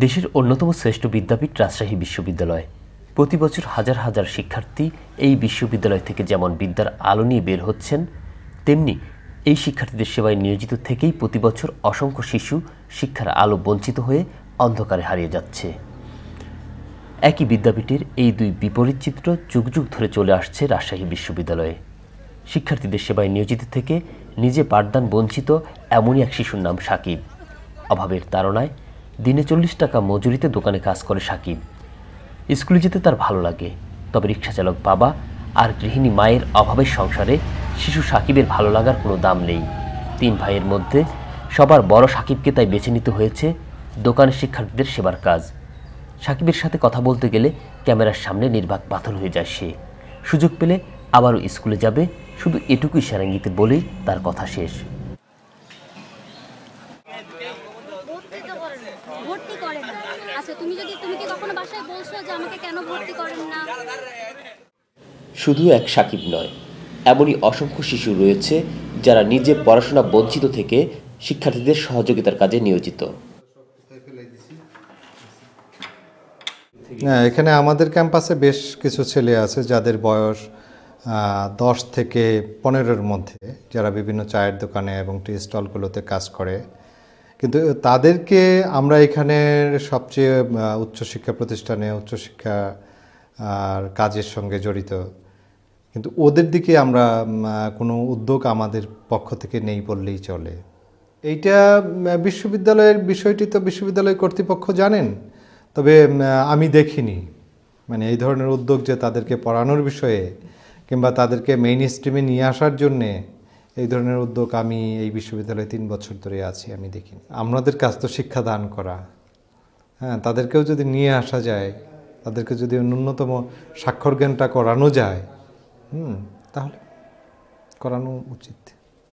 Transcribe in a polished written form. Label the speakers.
Speaker 1: দেশের অন্যতম শ্রেষ্ঠ বিদ্যাপীঠ রাজশাহী বিশ্ববিদ্যালয়। প্রতি বছর হাজার হাজার শিক্ষার্থী এই বিশ্ববিদ্যালয় থেকে যেমন বিদ্যার আলো নিয়ে বের হচ্ছেন, তেমনি এই শিক্ষার্থীদের সেবায় নিয়োজিত থেকেই প্রতি বছর অসংখ্য শিশু শিক্ষার আলো বঞ্চিত হয়ে অন্ধকারে হারিয়ে যাচ্ছে। একই বিদ্যাপীঠের এই দুই বিপরীত চিত্র যুগ যুগ ধরে চলে আসছে রাজশাহী বিশ্ববিদ্যালয়ে। শিক্ষার্থীদের সেবায় নিয়োজিত থেকে নিজে পাঠদান বঞ্চিত এমনই এক শিশুর নাম সাকিব। অভাবের তাড়নায় দিনে 40 টাকা মজুরিতে দোকানে কাজ করে সাকিব। স্কুলে যেতে তার ভালো লাগে, তবে রিক্সাচালক বাবা আর গৃহিণী মায়ের অভাবের সংসারে শিশু সাকিবের ভালো লাগার কোনো দাম নেই। 3 ভাইয়ের মধ্যে সবার বড় সাকিবকে তাই বেছে নিতে হয়েছে দোকানের শিক্ষার্থীদের সেবার কাজ। সাকিবের সাথে কথা বলতে গেলে ক্যামেরার সামনে নির্বাক পাথর হয়ে যায় সে। সুযোগ পেলে আবারও স্কুলে যাবে, শুধু এটুকুই সেরাঙ্গিতে বলেই তার কথা শেষ। শুধু এক সাকিব নয়, এমনই অসংখ্য শিশু রয়েছে যারা নিজে পড়াশোনা বঞ্চিত থেকে শিক্ষার্থীদের সহযোগিতার কাজে নিয়োজিত।
Speaker 2: এখানে আমাদের ক্যাম্পাসে বেশ কিছু ছেলে আছে যাদের বয়স 10 থেকে 15-এর মধ্যে, যারা বিভিন্ন চায়ের দোকানে এবং টি স্টলগুলোতে কাজ করে। কিন্তু তাদেরকে আমরা এখানের সবচেয়ে উচ্চশিক্ষা প্রতিষ্ঠানে উচ্চশিক্ষা আর কাজের সঙ্গে জড়িত, কিন্তু ওদের দিকে আমরা কোনো উদ্যোগ আমাদের পক্ষ থেকে নেই বললেই চলে। এইটা বিশ্ববিদ্যালয়ের বিষয়টি তো বিশ্ববিদ্যালয় কর্তৃপক্ষ জানেন, তবে আমি দেখিনি মানে এই ধরনের উদ্যোগ যে তাদেরকে পড়ানোর বিষয়ে কিংবা তাদেরকে মেইন স্ট্রিমে নিয়ে আসার জন্যে এই ধরনের উদ্যোগ আমি এই বিশ্ববিদ্যালয়ে 3 বছর ধরে আছি, আমি দেখিনি। আমাদের কাজ তো শিক্ষা দান করা, হ্যাঁ, তাদেরকেও যদি নিয়ে আসা যায়, তাদেরকে যদি ন্যূনতম স্বাক্ষর জ্ঞানটা করানো যায়, তাহলে করানো উচিত।